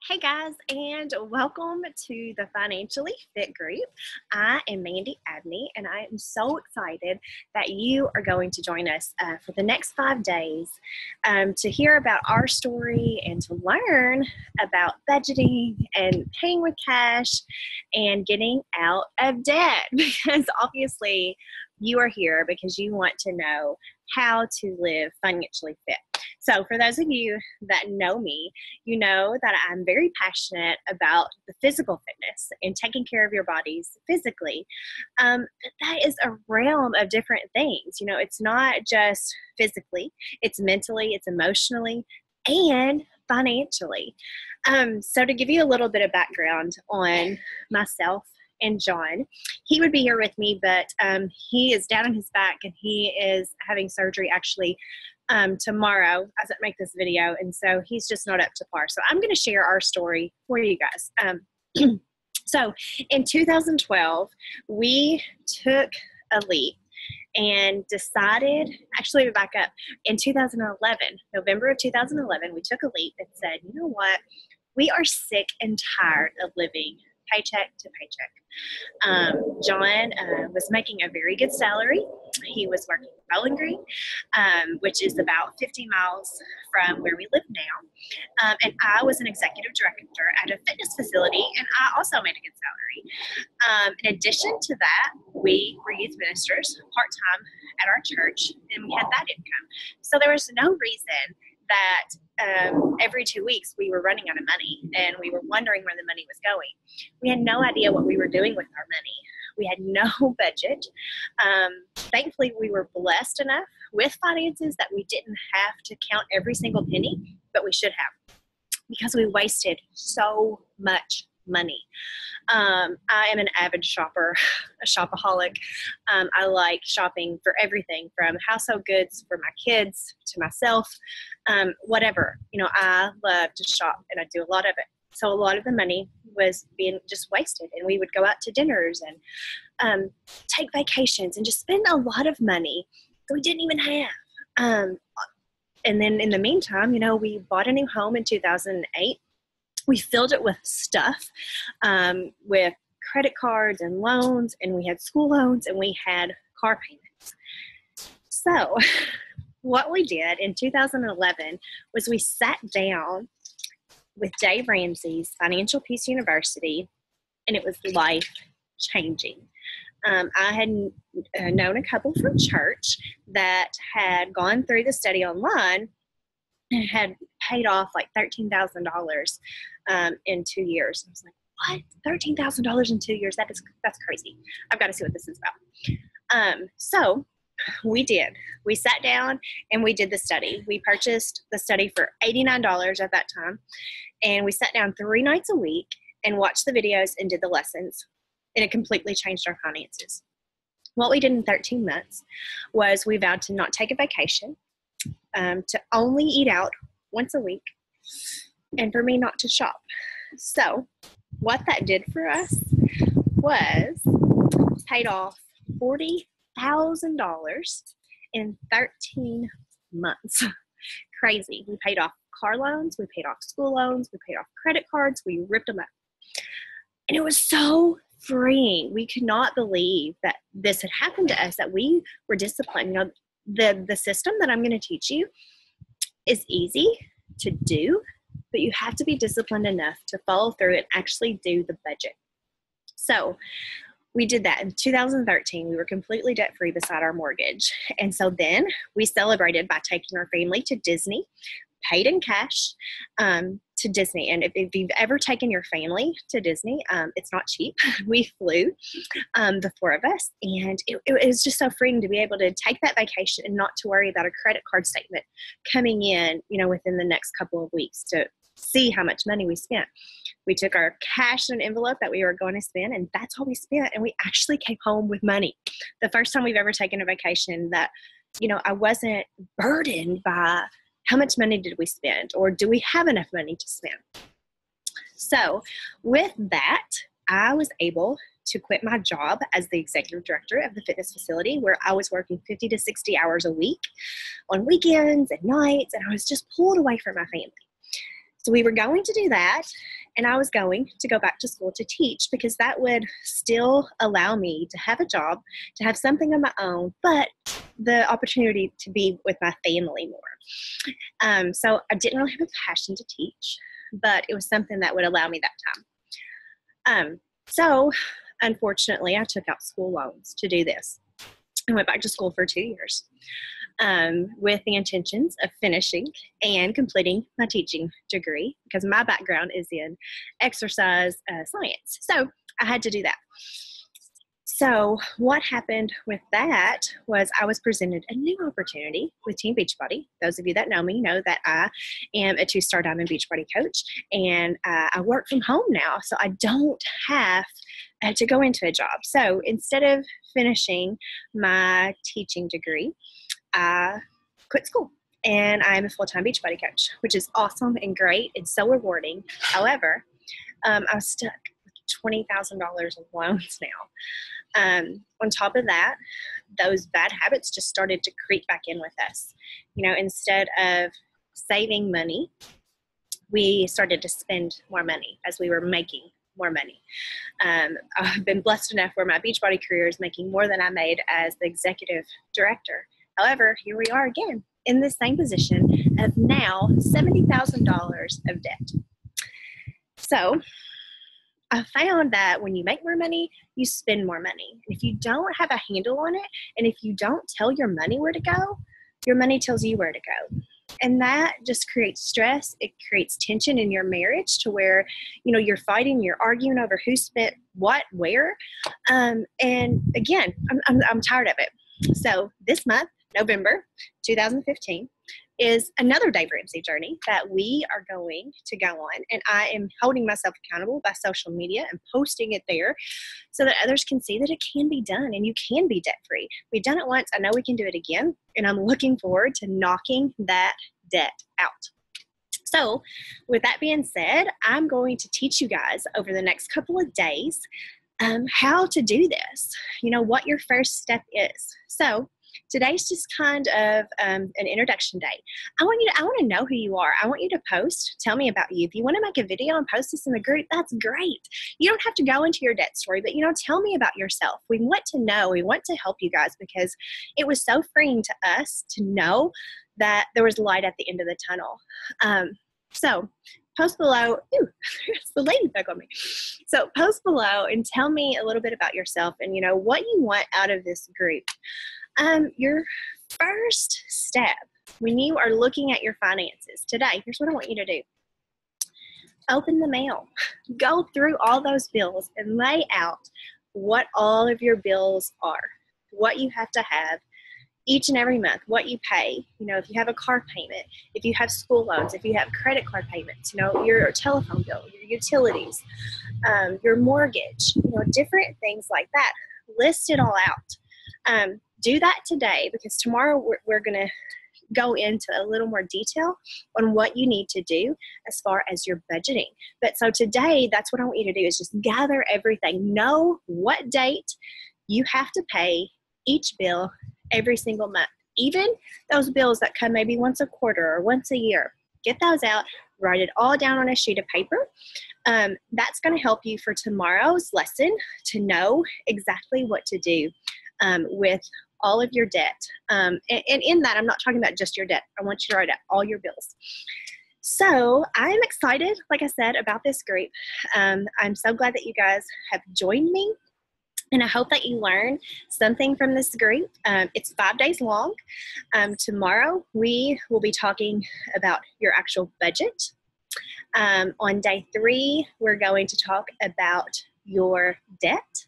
Hey guys, and welcome to the Financially Fit Group. I am Mandy Abney, and I am so excited that you are going to join us for the next 5 days to hear about our story and to learn about budgeting and paying with cash and getting out of debt. Because obviously, you are here because you want to know how to live financially fit. So for those of you that know me, you know that I'm very passionate about the physical fitness and taking care of your bodies physically. But that is a realm of different things. You know, it's not just physically, it's mentally, it's emotionally, and financially. So to give you a little bit of background on myself and John, he would be here with me, but he is down on his back and he is having surgery actually tomorrow as I make this video, and so he's just not up to par. So I'm going to share our story for you guys. So in 2012, we took a leap and decided, actually back up, in 2011, November of 2011, we took a leap and said, you know what, we are sick and tired of living paycheck to paycheck. John was making a very good salary. He was working in Bowling Green, which is about 50 miles from where we live now. And I was an executive director at a fitness facility, and I also made a good salary. In addition to that, we were youth ministers part-time at our church, and we had that income. So there was no reason that every 2 weeks we were running out of money and we were wondering where the money was going. We had no idea what we were doing with our money. We had no budget. Thankfully, we were blessed enough with finances that we didn't have to count every single penny, but we should have, because we wasted so much money. I am an avid shopper, a shopaholic. I like shopping for everything from household goods for my kids to myself, whatever. You know, I love to shop and I do a lot of it. So a lot of the money was being just wasted, and we would go out to dinners and take vacations and just spend a lot of money that we didn't even have. And then in the meantime, you know, we bought a new home in 2008. We filled it with stuff, with credit cards and loans, and we had school loans, and we had car payments. So what we did in 2011 was we sat down with Dave Ramsey's Financial Peace University, and it was life-changing. I had known a couple from church that had gone through the study online and had paid off like $13,000 in 2 years. I was like, what? $13,000 in 2 years? That's crazy. I've got to see what this is about. So we did. We sat down and we did the study. We purchased the study for $89 at that time, and we sat down 3 nights a week and watched the videos and did the lessons, and it completely changed our finances. What we did in 13 months was we vowed to not take a vacation, to only eat out once a week, and for me not to shop. So what that did for us was paid off $40,000 in 13 months. Crazy. We paid off car loans, we paid off school loans, we paid off credit cards, we ripped them up. And it was so freeing. We could not believe that this had happened to us, that we were disciplined. You know, the system that I'm going to teach you is easy to do, but you have to be disciplined enough to follow through and actually do the budget. So we did that in 2013. We were completely debt-free beside our mortgage. And so then we celebrated by taking our family to Disney, paid in cash, to Disney. And if you've ever taken your family to Disney, it's not cheap. We flew, the 4 of us, and it was just so freeing to be able to take that vacation and not to worry about a credit card statement coming in, you know, within the next couple of weeks to see how much money we spent. We took our cash in an envelope that we were going to spend, and that's all we spent. And we actually came home with money. The first time we've ever taken a vacation that, you know, I wasn't burdened by how much money did we spend, or do we have enough money to spend? So with that, I was able to quit my job as the executive director of the fitness facility, where I was working 50 to 60 hours a week on weekends and nights, and I was just pulled away from my family. So we were going to do that, and I was going to go back to school to teach because that would still allow me to have a job, to have something of my own, but the opportunity to be with my family more. So I didn't really have a passion to teach, but it was something that would allow me that time. So unfortunately, I took out school loans to do this. I went back to school for 2 years. With the intentions of finishing and completing my teaching degree because my background is in exercise science. So I had to do that. So what happened with that was I was presented a new opportunity with Team Beachbody. Those of you that know me know that I am a 2-star Diamond Beachbody coach, and I work from home now, so I don't have to go into a job. So instead of finishing my teaching degree, I quit school, and I'm a full-time Beachbody coach, which is awesome and great and so rewarding. However, I was stuck with $20,000 of loans now. On top of that, those bad habits just started to creep back in with us. You know, instead of saving money, we started to spend more money as we were making more money. I've been blessed enough where my Beachbody career is making more than I made as the executive director. However, here we are again in the same position of now $70,000 of debt. So I found that when you make more money, you spend more money. If you don't have a handle on it, and if you don't tell your money where to go, your money tells you where to go. And that just creates stress. It creates tension in your marriage to where, you know, you're fighting, you're arguing over who spent what, where. And again, I'm tired of it. So this month, November 2015, is another Dave Ramsey journey that we are going to go on. And I am holding myself accountable by social media and posting it there so that others can see that it can be done and you can be debt free. We've done it once. I know we can do it again. And I'm looking forward to knocking that debt out. So with that being said, I'm going to teach you guys over the next couple of days how to do this, you know, what your first step is. So today's just kind of an introduction day. I want to know who you are. I want you to post. Tell me about you. If you want to make a video and post this in the group, that's great. You don't have to go into your debt story, but, you know, tell me about yourself. We want to know. We want to help you guys because it was so freeing to us to know that there was light at the end of the tunnel. So post below. Ooh, there's the ladybug on me. So post below and tell me a little bit about yourself and, you know, what you want out of this group. Your first step when you are looking at your finances today, here's what I want you to do. Open the mail. Go through all those bills and lay out what all of your bills are, what you have to have each and every month, what you pay, you know, if you have a car payment, if you have school loans, if you have credit card payments, you know, your telephone bill, your utilities, your mortgage, you know, different things like that. List it all out. Do that today because tomorrow we're going to go into a little more detail on what you need to do as far as your budgeting. But so today, that's what I want you to do is just gather everything. Know what date you have to pay each bill every single month. Even those bills that come maybe once a quarter or once a year. Get those out. Write it all down on a sheet of paper. That's going to help you for tomorrow's lesson to know exactly what to do with all of your debt. And in that, I'm not talking about just your debt. I want you to write out all your bills. So I'm excited, like I said, about this group. I'm so glad that you guys have joined me. And I hope that you learn something from this group. It's 5 days long. Tomorrow, we will be talking about your actual budget. On day 3, we're going to talk about your debt.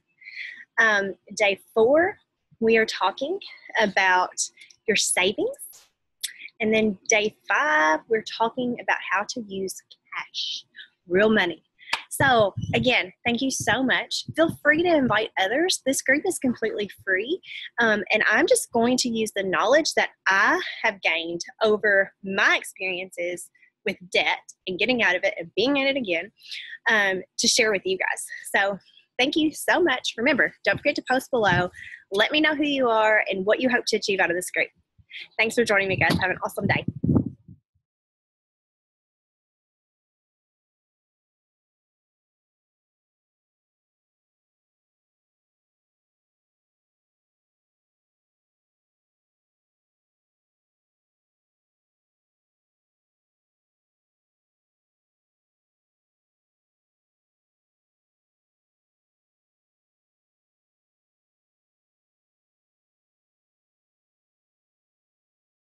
Day 4, we are talking about your savings. And then day 5, we're talking about how to use cash, real money. So again, thank you so much. Feel free to invite others. This group is completely free. And I'm just going to use the knowledge that I have gained over my experiences with debt and getting out of it and being in it again to share with you guys. So thank you so much. Remember, don't forget to post below. Let me know who you are and what you hope to achieve out of this group. Thanks for joining me, guys. Have an awesome day.